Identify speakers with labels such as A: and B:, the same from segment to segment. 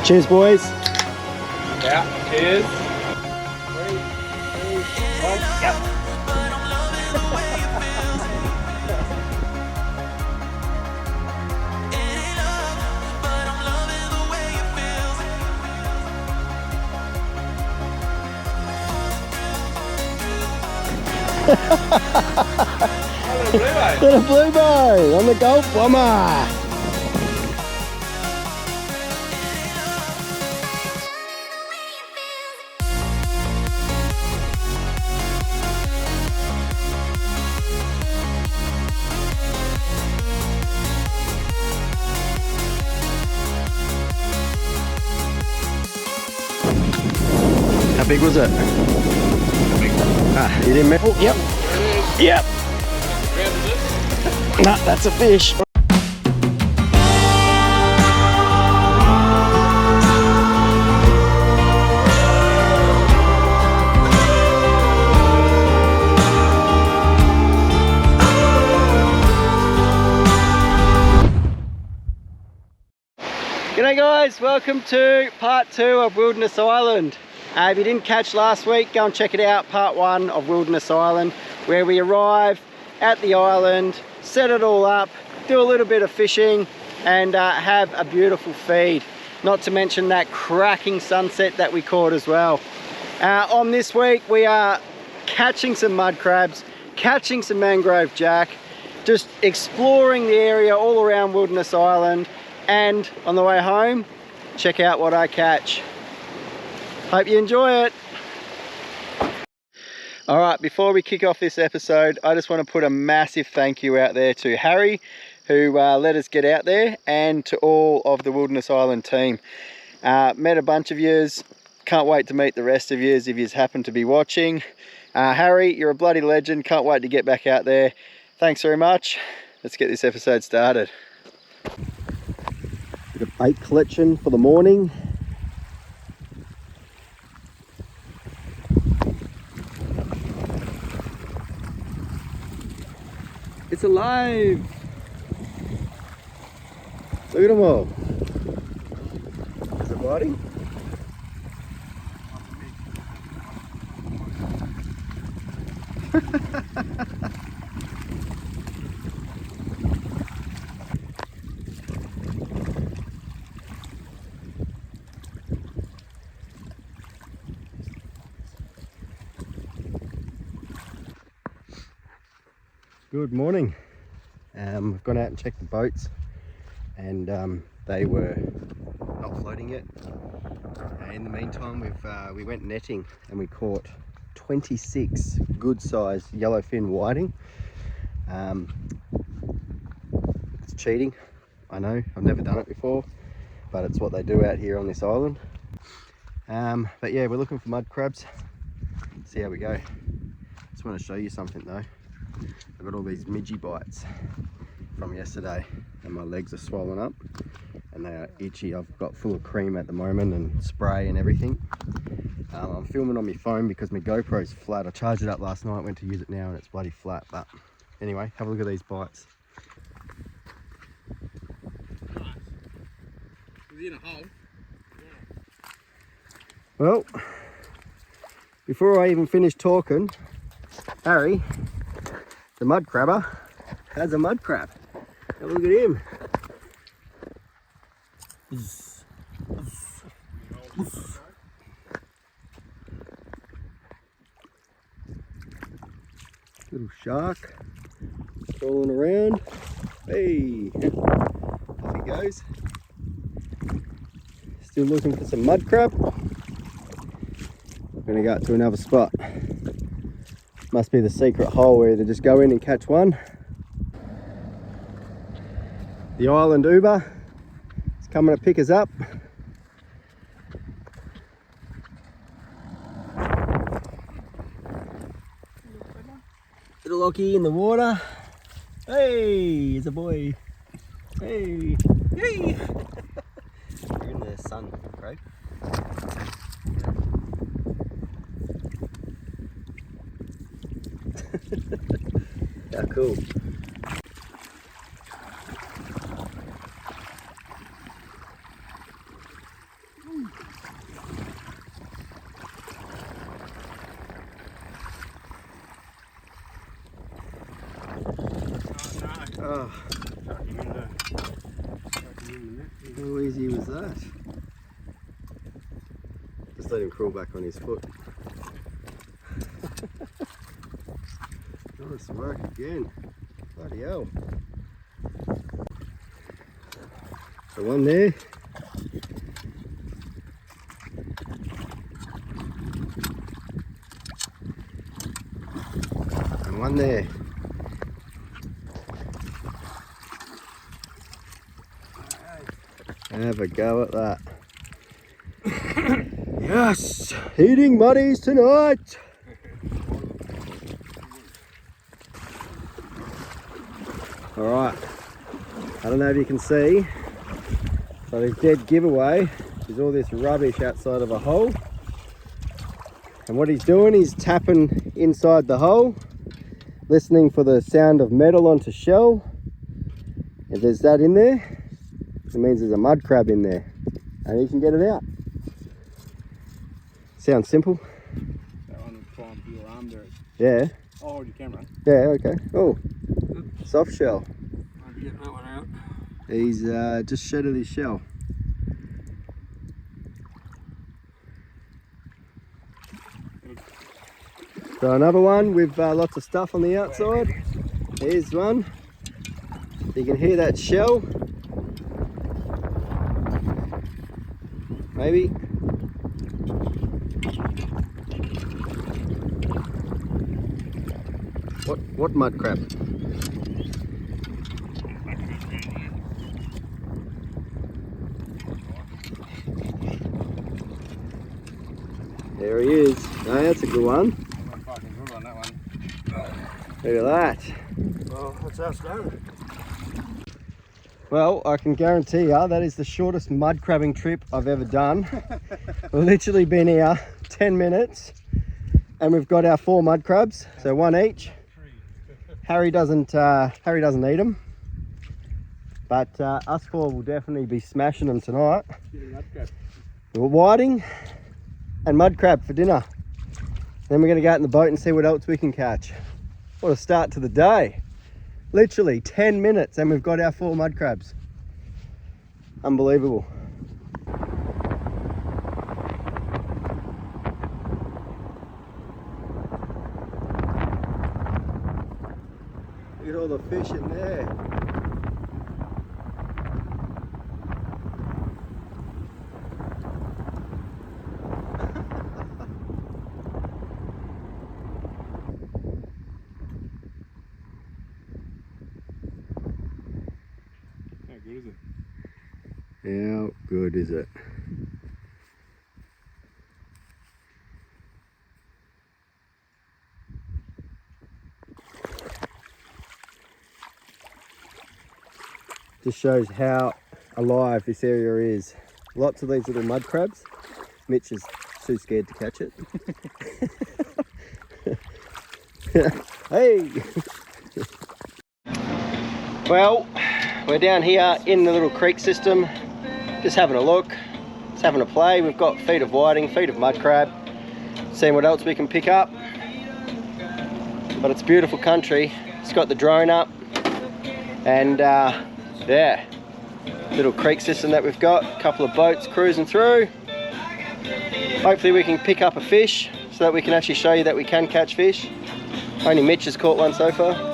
A: Cheers, boys.
B: Yeah, cheers. 3, 2, 1, yep.
A: Little blue bow on the Gulf Bomber. How big was it? Ah, you didn't. Oh, yep. Yep. Nah, that's a fish. G'day guys, welcome to part 2 of Wilderness Island. If you didn't catch last week, go and check it out, part 1 of Wilderness Island, where we arrive at the island, set it all up, do a little bit of fishing and have a beautiful feed. Not to mention that cracking sunset that we caught as well. On this week we are catching some mud crabs, catching some mangrove jack, just exploring the area all around Wilderness Island, and on the way home, check out what I catch. Hope you enjoy it. All right, before we kick off this episode, I just want to put a massive thank you out there to Harry, who let us get out there, and to all of the Wilderness Island team. Met a bunch of yous, can't wait to meet the rest of yous if yous happen to be watching. Harry, you're a bloody legend, can't wait to get back out there. Thanks very much. Let's get this episode started. Bit of bait collection for the morning. It's alive! Look at them all. Is it biting? Good morning. I've gone out and checked the boats, and they were not floating yet. In the meantime, we went netting and we caught 26 good sized yellowfin whiting. It's cheating, I know, I've never done it before, but it's what they do out here on this island. But yeah, we're looking for mud crabs. See how we go. Just want to show you something though. I've got all these midgy bites from yesterday and my legs are swollen up and they are itchy. I've got full of cream at the moment and spray and everything. I'm filming on my phone because my GoPro's flat. I charged it up last night, went to use it now and it's bloody flat. But anyway, have a look at these bites.
B: Nice. Is he in a hole?
A: Yeah. Well, before I even finish talking, Harry, the mud crabber, has a mud crab. Have a look at him. Little shark crawling around. Hey, off he goes. Still looking for some mud crab. We're gonna go out to another spot. Must be the secret hole where they just go in and catch one. The island Uber is coming to pick us up. Little Lockie in the water. Hey, he's a boy. Hey, hey. You're in the sun, right? Yeah, cool. Oh, how easy was that? Just let him crawl back on his foot. Nice work again. Bloody hell. So one there. And one there. Have a go at that. Yes! Eating muddies tonight! Alright, I don't know if you can see, but his dead giveaway is all this rubbish outside of a hole. And what he's doing, he's tapping inside the hole, listening for the sound of metal onto shell. If there's that in there, it means there's a mud crab in there, and he can get it out. Sounds simple.
B: That one will climb through your arm there.
A: Yeah.
B: I'll hold your camera.
A: Yeah, okay. Oh, soft shell.
B: I'll get that one out.
A: He's just shedded his shell. So another one with lots of stuff on the outside. Here's one. You can hear that shell. Maybe. What mud crab? There he is. No, that's a good one.
B: I'm fucking good on that one.
A: Look at that.
B: Well, that's outstanding.
A: Well, I can guarantee you that is the shortest mud crabbing trip I've ever done. We've literally been here 10 minutes and we've got our 4 mud crabs, so 1 each. Harry doesn't eat them, but us 4 will definitely be smashing them tonight. We're whiting and mud crab for dinner. Then we're going to go out in the boat and see what else we can catch. What a start to the day. Literally 10 minutes and we've got our 4 mud crabs. Unbelievable. Look at all the fish in there. How good is it? Just shows how alive this area is. Lots of these little mud crabs. Mitch is too scared to catch it. Hey! Well, we're down here in the little creek system, just having a look, just having a play. We've got feet of whiting, feet of mud crab, seeing what else we can pick up. But it's beautiful country. It's got the drone up, and yeah, little creek system that we've got, a couple of boats cruising through. Hopefully we can pick up a fish so that we can actually show you that we can catch fish. Only Mitch has caught one so far.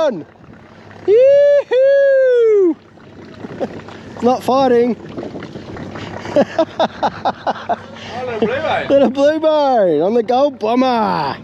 A: on! Yoo-hoo! It's not fighting.
B: Oh, little blue bone.
A: Little blue bone on the gold bomber.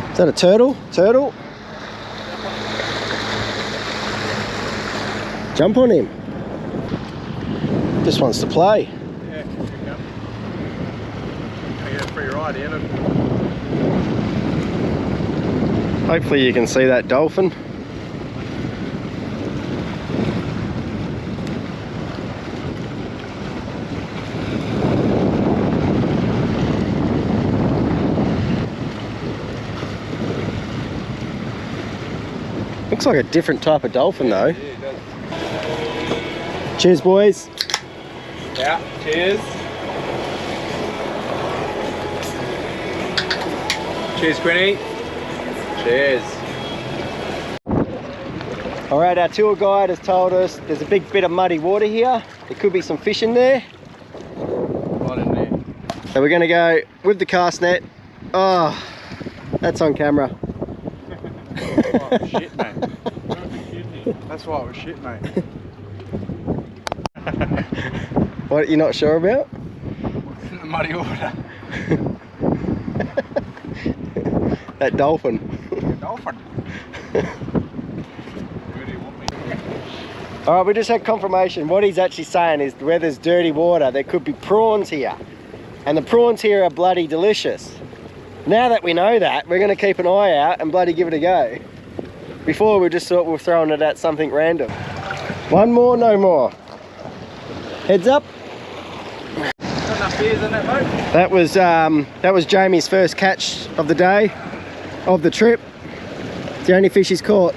A: Is that a turtle? Turtle? Jump on him. Just wants to play.
B: Yeah, good go. I get a free ride in it.
A: Hopefully you can see that dolphin. Looks like a different type of dolphin though.
B: Yeah, it does.
A: Cheers boys.
B: Yeah, cheers. Cheers, Quinny. Cheers.
A: Alright, our tour guide has told us there's a big bit of muddy water here. There could be some fish in there.
B: Right in there.
A: So we're going to go with the cast net. Oh, that's on camera.
B: Oh, shit, mate. That's why it was shit, mate.
A: What, you're not sure about?
B: In the muddy water.
A: That dolphin.
B: Dolphin.
A: Alright, we just had confirmation. What he's actually saying is where there's dirty water, there could be prawns here. And the prawns here are bloody delicious. Now that we know that, we're going to keep an eye out and bloody give it a go. Before we just thought we were throwing it at something random. One more, no more. Heads up.
B: Got enough beers in that boat?
A: That was Jamie's first catch of the day, of the trip. It's the only fish he's caught.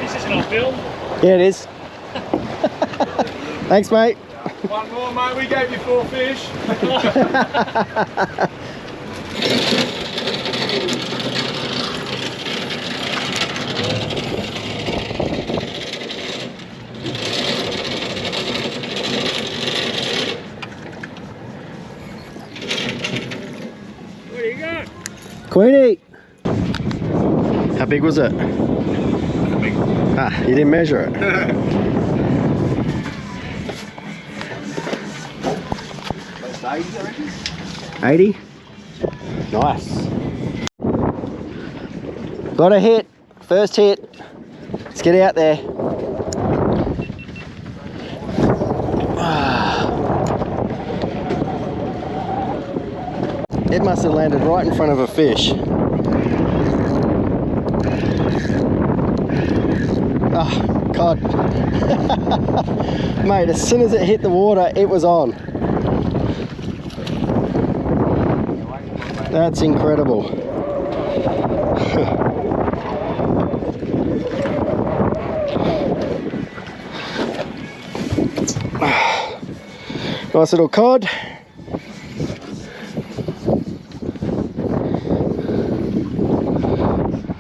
B: Is this on film?
A: Yeah, it is. Thanks, mate.
B: One more, mate. We gave you 4 fish. What do you got?
A: Queenie. How big was it? Ah, you didn't measure it. 80? Nice. Got a hit. First hit. Let's get out there. It must have landed right in front of a fish. Oh, God. Mate, as soon as it hit the water, it was on. That's incredible. Nice little cod.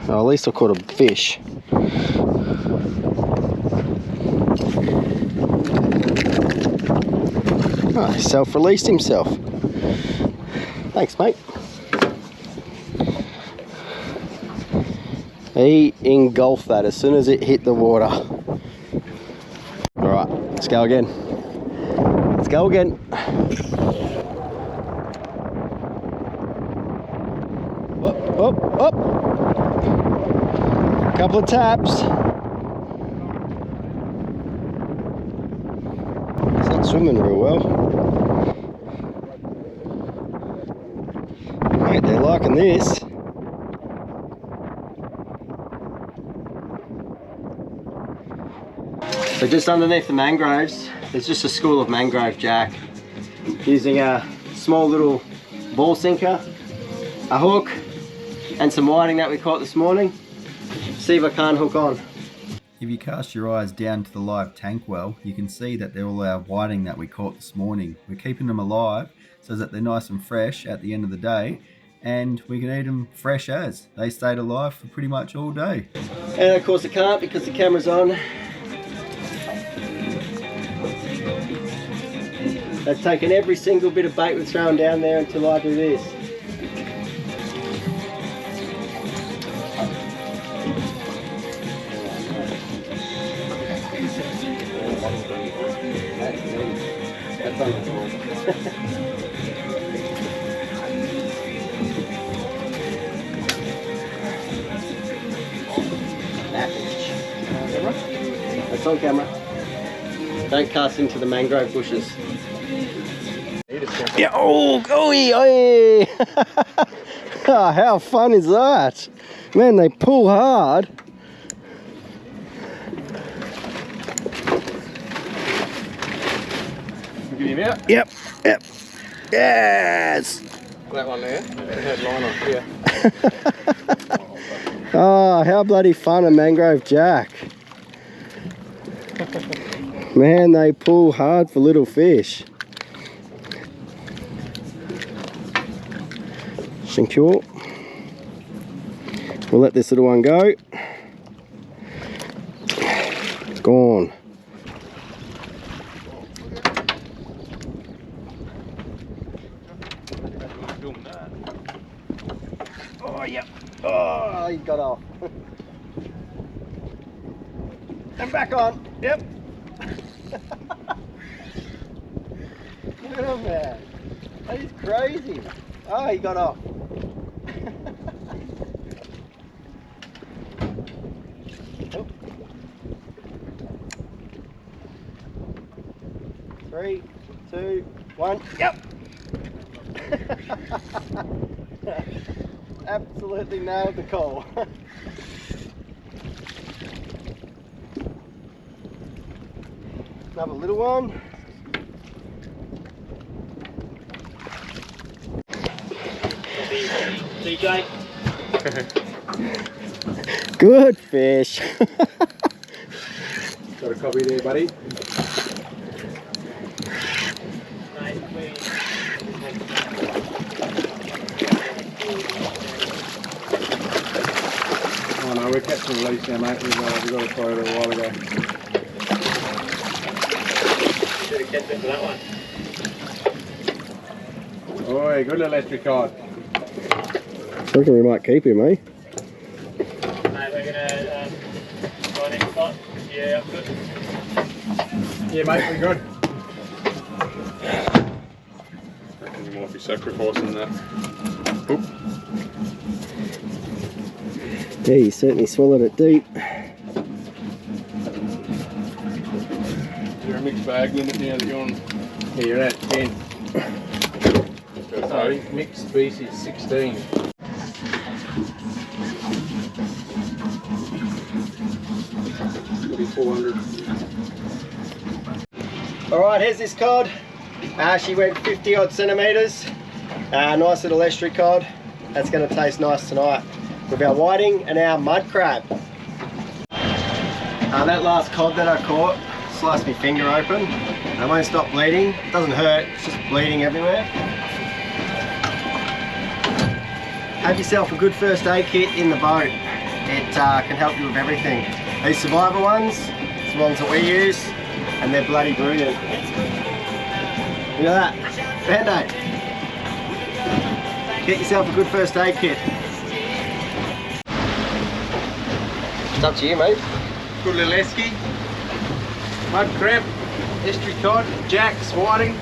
A: Oh, at least I caught a fish. Oh, he self-released himself. Thanks, mate. He engulfed that as soon as it hit the water. Alright, let's go again. Let's go again. Up, up, up. Couple of taps. It's not swimming real well. Mate, they're liking this. So just underneath the mangroves, there's just a school of mangrove jack. Using a small little ball sinker, a hook, and some whiting that we caught this morning. See if I can't hook on. If you cast your eyes down to the live tank well, you can see that they're all our whiting that we caught this morning. We're keeping them alive so that they're nice and fresh at the end of the day, and we can eat them fresh as. They stayed alive for pretty much all day. And of course I can't because the camera's on. They've taken every single bit of bait we've thrown down there until I do this. That's on camera. Don't cast into the mangrove bushes. Yeah, oh, oh, how fun is that? Man, they pull hard.
B: Get him out?
A: Yep, yep. Yes!
B: That one there, that line on here.
A: Oh, how bloody fun a mangrove jack. Man, they pull hard for little fish. Secure. We'll let this little one go. It's gone. Oh, yep. Oh, he got off. And back on. Yep. Look at him, man. That is crazy. Oh, he got off. Oh. 3, 2, 1. Yep. Absolutely nailed the call. Another little one. Seajay. Good fish.
B: Got a copy there, buddy. Oh no, we're catching release now, mate. We got a photo a while ago.
C: Should have kept it for that one.
B: Oi, good little estuary cod.
A: I reckon we might keep him, eh?
C: Mate, we're gonna try next spot. Yeah, I'm good.
B: Yeah, mate, we're good. Reckon you might be sacrificing that. Oop.
A: Yeah, you certainly swallowed it deep.
B: You're a mixed bag limit now that you're on. Yeah, you're at 10. Sorry, mixed species 16.
A: Alright, here's this cod. She went 50 odd centimetres. Nice little estuary cod. That's going to taste nice tonight with our whiting and our mud crab. That last cod that I caught sliced my finger open. And I won't stop bleeding. It doesn't hurt, it's just bleeding everywhere. Have yourself a good first aid kit in the boat. It can help you with everything. These survivor ones, it's the ones that we use, and they're bloody brilliant. Look at that, Band-Aid. Get yourself a good first aid kit. It's up to you, mate.
B: Good little esky. Mud crab, estuary cod, jacks, whiting.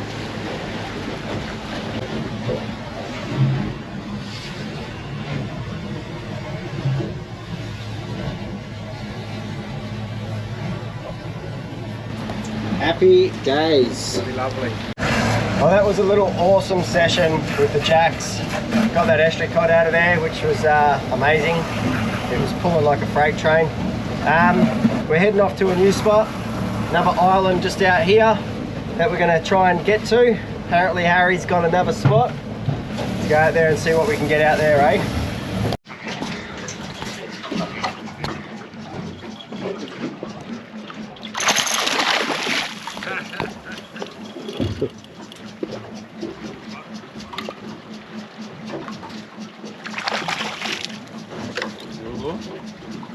A: Happy days.
B: That'd be lovely.
A: Well, that was a little awesome session with the jacks. Got that estuary cod out of there, which was amazing. It was pulling like a freight train. We're heading off to a new spot. Another island just out here that we're going to try and get to. Apparently Harry's got another spot. Let's go out there and see what we can get out there, eh?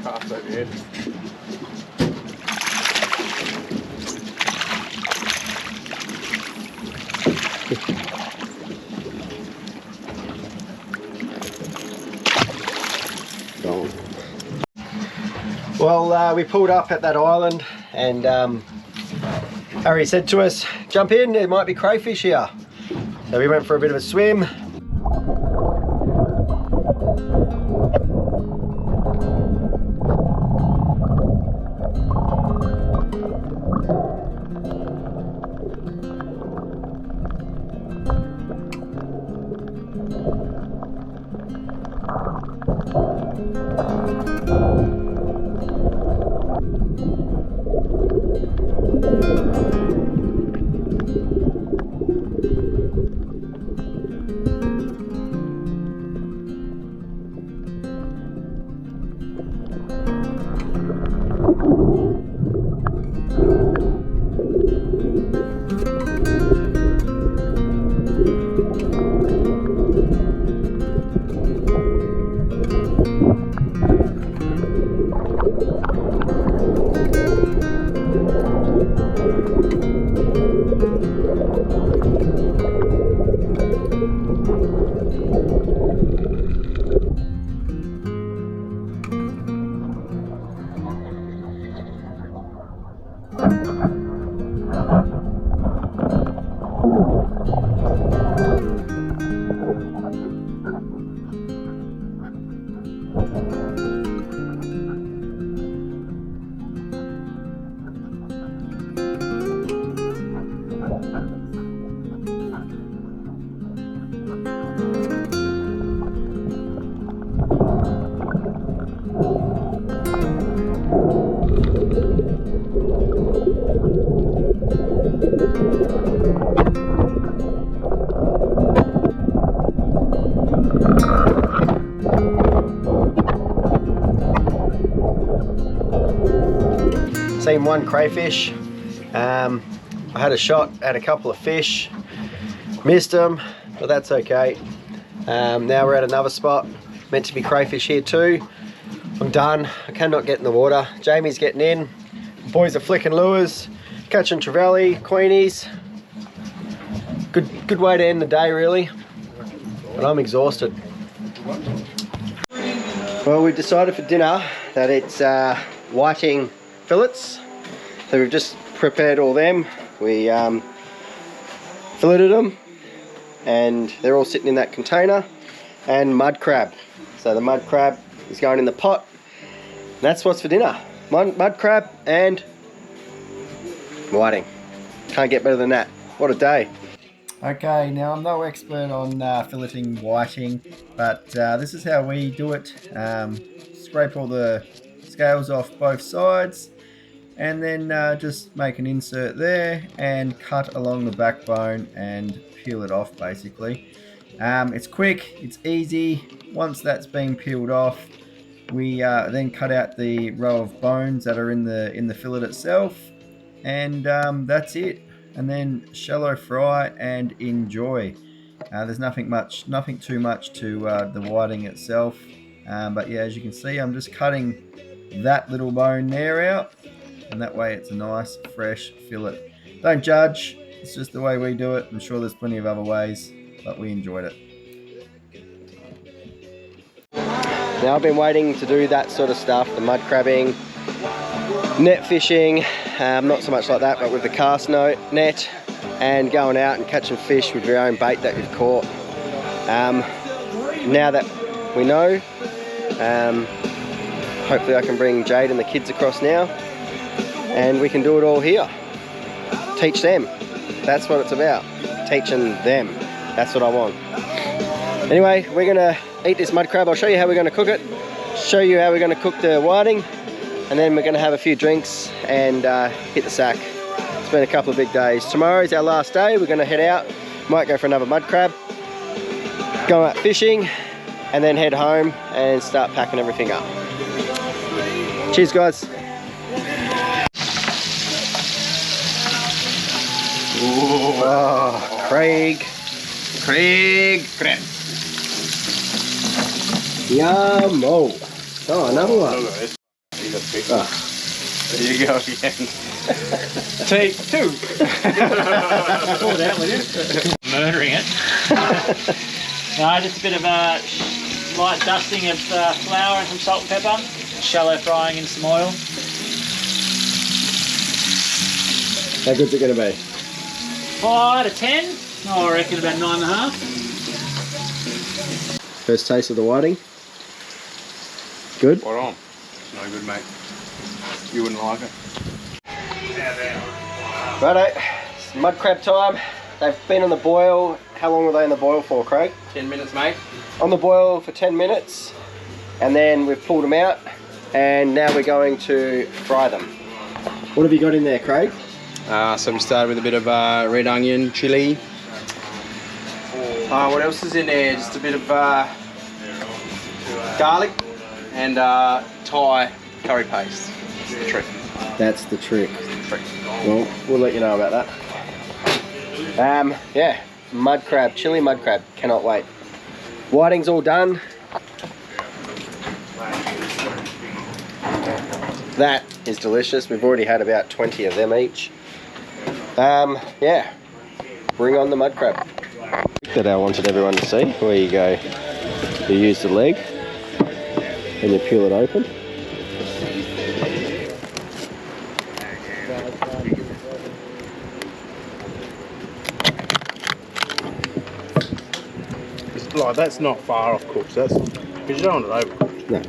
B: Cast over here.
A: Well, we pulled up at that island and Harry said to us, jump in, there might be crayfish here. So we went for a bit of a swim. Seen one crayfish. I had a shot at a couple of fish, missed them, but that's okay. Now we're at another spot, meant to be crayfish here too. I'm done, I cannot get in the water. Jamie's getting in, the boys are flicking lures, catching trevally, queenies. Good way to end the day really, but I'm exhausted. Well, we've decided for dinner that it's whiting fillets. So we've just prepared all them. We filleted them and they're all sitting in that container. And mud crab. So the mud crab is going in the pot. And that's what's for dinner. Mud crab and whiting. Can't get better than that. What a day. Okay, now I'm no expert on filleting whiting, but this is how we do it. Scrape all the scales off both sides and then just make an insert there and cut along the backbone and peel it off basically. It's quick, it's easy. Once that's been peeled off, we then cut out the row of bones that are in the fillet itself, and that's it. And then shallow fry and enjoy. There's nothing too much to the whiting itself, but yeah, as you can see, I'm just cutting that little bone there out, and that way it's a nice fresh fillet. Don't judge, it's just the way we do it. I'm sure there's plenty of other ways, but we enjoyed it. Now I've been waiting to do that sort of stuff, the mud crabbing, net fishing, not so much like that, but with the cast net, and going out and catching fish with your own bait that you've caught. Now that we know, hopefully I can bring Jade and the kids across now, and we can do it all here. Teach them. That's what it's about. Teaching them. That's what I want. Anyway, we're gonna eat this mud crab. I'll show you how we're gonna cook it, show you how we're gonna cook the whiting, and then we're gonna have a few drinks and hit the sack. It's been a couple of big days. Tomorrow's our last day. We're going to head out. Might go for another mud crab. Go out fishing and then head home and start packing everything up. Cheers, guys. Oh, Craig crab. Yum. Oh, another one.
B: Look at this. He's a big
A: Oh.
B: one. There you go again. Take two.
C: Murdering it. No, just a bit of a light dusting of flour and some salt and pepper. Shallow frying in some oil.
A: How good's it going to be?
C: 5 out of 10. Oh, I reckon about 9.5.
A: First taste of the whiting. Good?
B: Spot on. It's no good, mate. You wouldn't like it.
A: Righto, it's mud crab time. They've been on the boil. How long were they in the boil for, Craig?
B: 10 minutes, mate.
A: On the boil for 10 minutes, and then we've pulled them out, and now we're going to fry them. What have you got in there, Craig?
B: So we started with a bit of red onion, chilli. What else is in there? Just a bit of garlic and Thai curry paste. That's the trick.
A: That's the trick. Well, we'll let you know about that. Yeah, mud crab, chili mud crab. Cannot wait. Whiting's all done. That is delicious. We've already had about 20 of them each. Yeah, bring on the mud crab. That I wanted everyone to see. Where you go, you use the leg and you peel it open.
B: It's like, that's not far off cooked. That's because you don't want it overcooked.
A: No.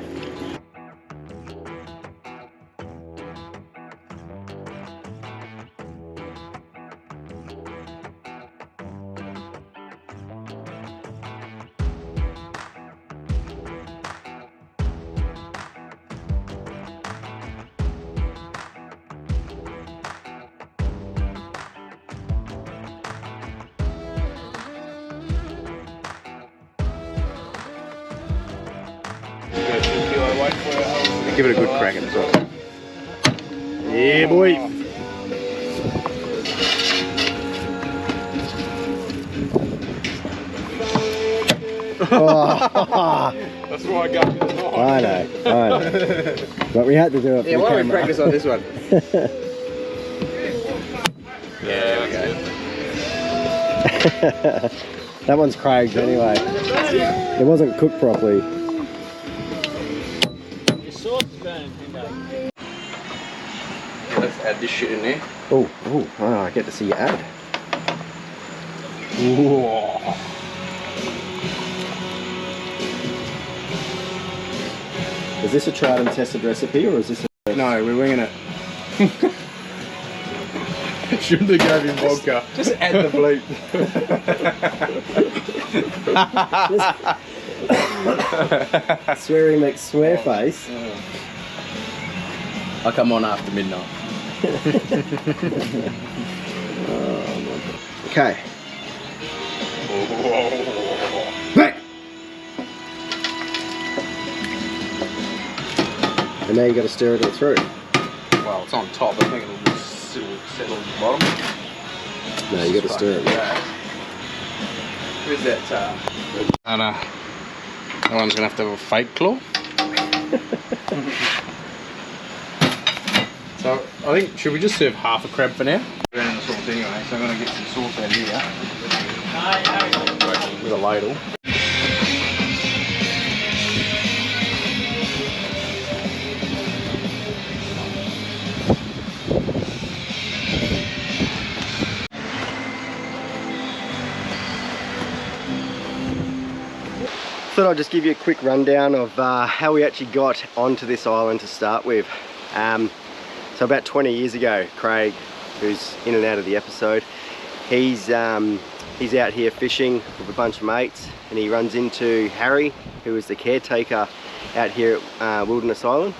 B: Give it a good crack at the top. Yeah, boy.
A: Oh.
B: That's why I got it.
A: I know. But we had to do it for
B: Yeah,
A: the
B: why don't we
A: camera.
B: practice on this one? Yeah, there we go.
A: That one's Craig's anyway. It wasn't cooked properly.
C: Your sword's burning, Pindo.
B: Let's add this shit in there.
A: Oh, I get to see you add.
B: Whoa.
A: Is this a tried and tested recipe, or is this a...
B: No, we're winging it. Shouldn't have gave him vodka. Just add the bleep.
A: Sweary McSwear face.
B: I'll come on after midnight.
A: Okay. And now you got to stir it all through.
B: Well, it's on top. I think it'll just settle at the bottom.
A: No, you got to stir it.
B: Where's that? That one's gonna have to have a fake claw. So I think, should we just serve half a crab for now? We're in the sauce anyway, so I'm gonna get some sauce out here with a ladle.
A: Thought I'd just give you a quick rundown of how we actually got onto this island to start with. So about 20 years ago, Craig, who's in and out of the episode, he's out here fishing with a bunch of mates, and he runs into Harry, who is the caretaker out here at Wilderness Island,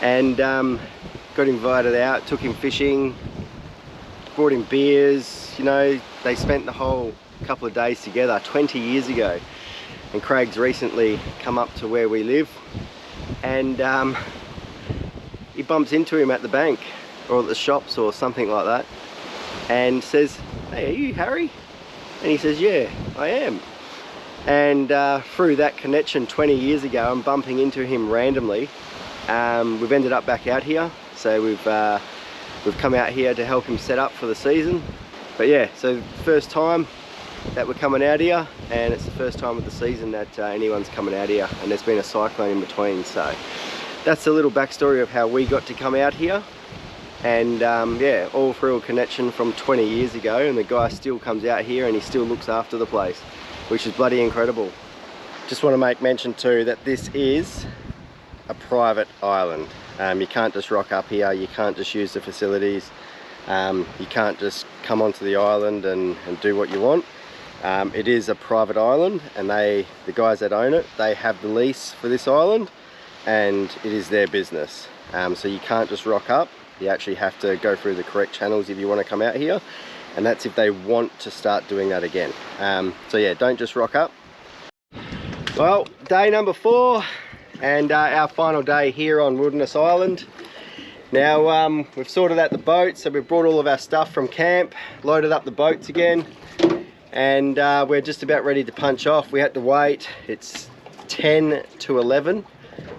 A: and got invited out, took him fishing, brought him beers, you know, they spent the whole couple of days together 20 years ago. And Craig's recently come up to where we live, and he bumps into him at the bank or at the shops or something like that, and says, "Hey, are you Harry?" And he says, "Yeah, I am." And through that connection 20 years ago and bumping into him randomly, we've ended up back out here. So we've come out here to help him set up for the season. But yeah, so first time that we're coming out here, and it's the first time of the season that anyone's coming out here, and there's been a cyclone in between. So that's a little backstory of how we got to come out here. And yeah, all through a connection from 20 years ago, and the guy still comes out here and he still looks after the place, which is bloody incredible. Just want to make mention too that this is a private island. You can't just rock up here, you can't just use the facilities, you can't just come onto the island and do what you want. It is a private island, and the guys that own it, they have the lease for this island, and it is their business. So you can't just rock up, you actually have to go through the correct channels if you want to come out here, and that's if they want to start doing that again. So yeah, don't just rock up. Well, day number 4, and our final day here on Wilderness Island. Now we've sorted out the boat, so we've brought all of our stuff from camp, loaded up the boats again, and we're just about ready to punch off. We had to wait, it's 10 to 11.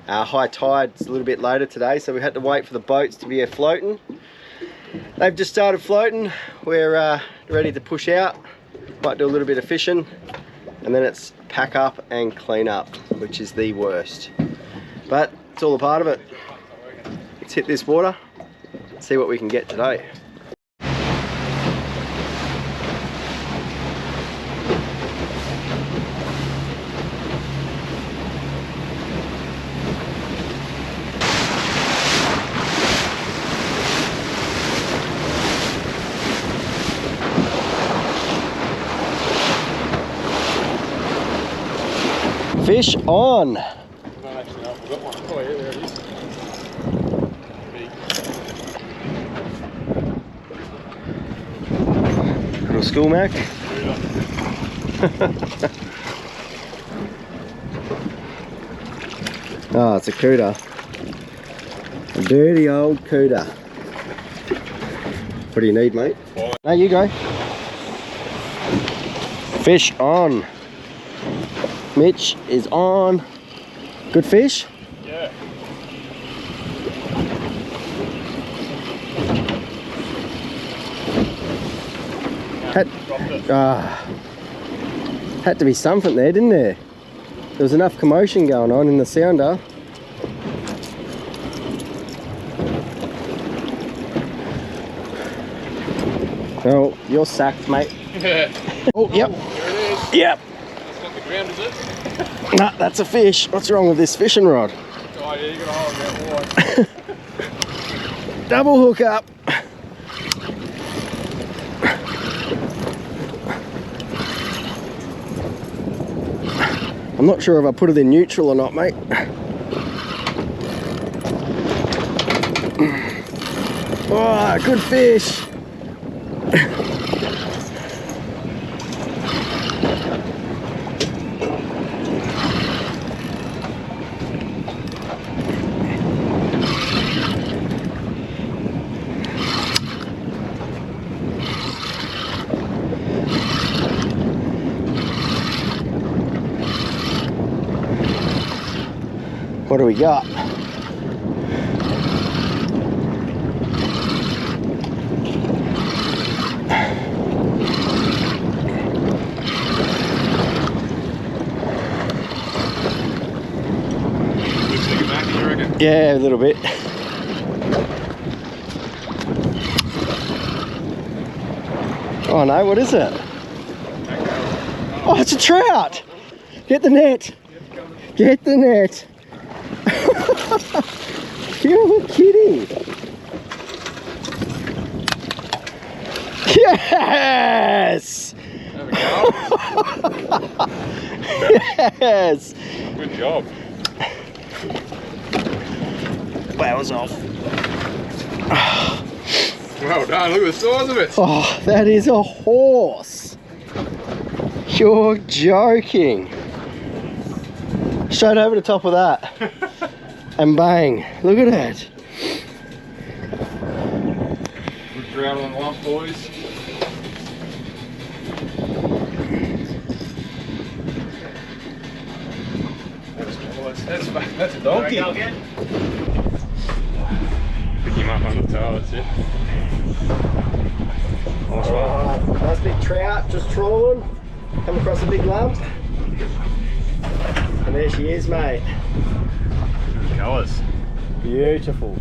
A: High tide's a little bit later today, so we had to wait for the boats to be floating. They've just started floating. We're ready to push out. Might do a little bit of fishing, and then it's pack up and clean up, which is the worst. But it's all a part of it. Let's hit this water, see what we can get today. Fish on!
B: No, actually, no, I've got one. Oh yeah, there it is. Big.
A: Little school mac. Oh, it's a cooter. A dirty old cooter. What do you need, mate? No, you go. Fish on. Mitch is on. Good fish?
B: Yeah.
A: Had to be something there, didn't there? There was enough commotion going on in the sounder. Oh, you're sacked, mate. Oh, yep.
B: There it is.
A: Yep.
B: That's not the ground, is it?
A: Nah, that's a fish. What's wrong with this fishing rod?
B: Oh yeah, you got a hole that wide.
A: Double hook up. I'm not sure if I put it in neutral or not, mate. Oh, good fish. What do we got?
B: Looks like a mackie, you reckon?
A: Yeah, a little bit. Oh no, what is it? Oh, it's a trout! Get the net! Get the net! You're kidding! Yes!
B: There we go.
A: Yes!
B: Good job.
A: Bowers off.
B: Well done, look at the size of it.
A: Oh, that is a horse. You're joking. Straight over the top of that. And bang, look at it.
B: Good trout on lump, boys. That's a donkey.
C: Go again.
B: Pick him up on the tail, that's it. Nice one.
A: Nice big trout, just trawling. Come across a big lump. And there she is, mate.
B: Good colours.
A: Beautiful.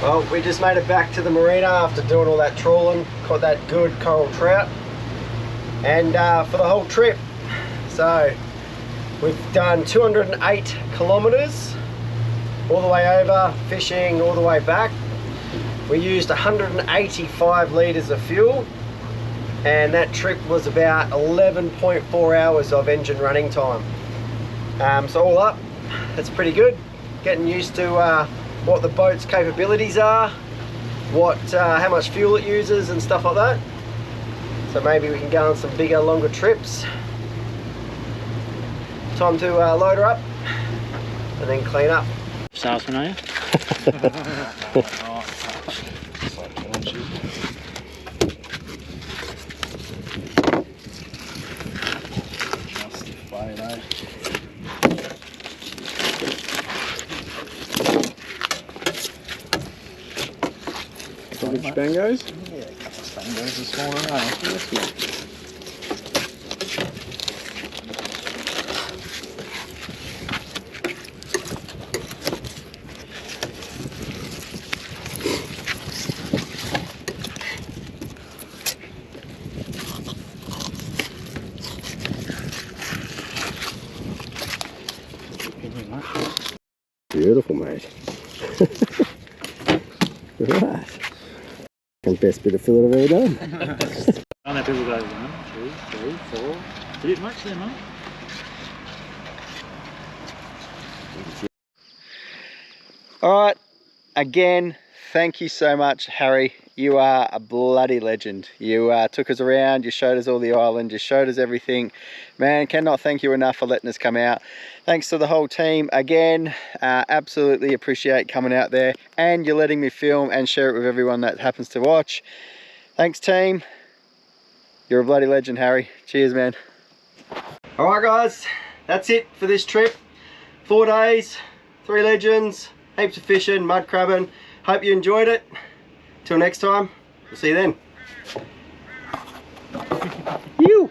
A: Well, we just made it back to the marina after doing all that trawling, caught that good coral trout, and for the whole trip. So we've done 208 kilometers all the way over, fishing all the way back. We used 185 litres of fuel, and that trip was about 11.4 hours of engine running time. So all up, that's pretty good. Getting used to what the boat's capabilities are, how much fuel it uses and stuff like that. So maybe we can go on some bigger, longer trips. Time to load her up and then clean up.
C: Salesman, are you?
B: Spangos?
C: Yeah, a couple of spangos this morning, eh?
A: Beautiful, mate. Look at that. The best bit of fillet I've ever done.
C: On that people go 1, 2, 3, 4. Is it much there, mate?
A: Alright, again, thank you so much, Harry. You are a bloody legend. You took us around, you showed us all the island, you showed us everything. Man, cannot thank you enough for letting us come out. Thanks to the whole team again. Absolutely appreciate coming out there, and you're letting me film and share it with everyone that happens to watch. Thanks, team. You're a bloody legend, Harry. Cheers, man. Alright guys, that's it for this trip. 4 days, 3 legends, heaps of fishing, mud crabbing. Hope you enjoyed it. Till next time, we'll see you then. You!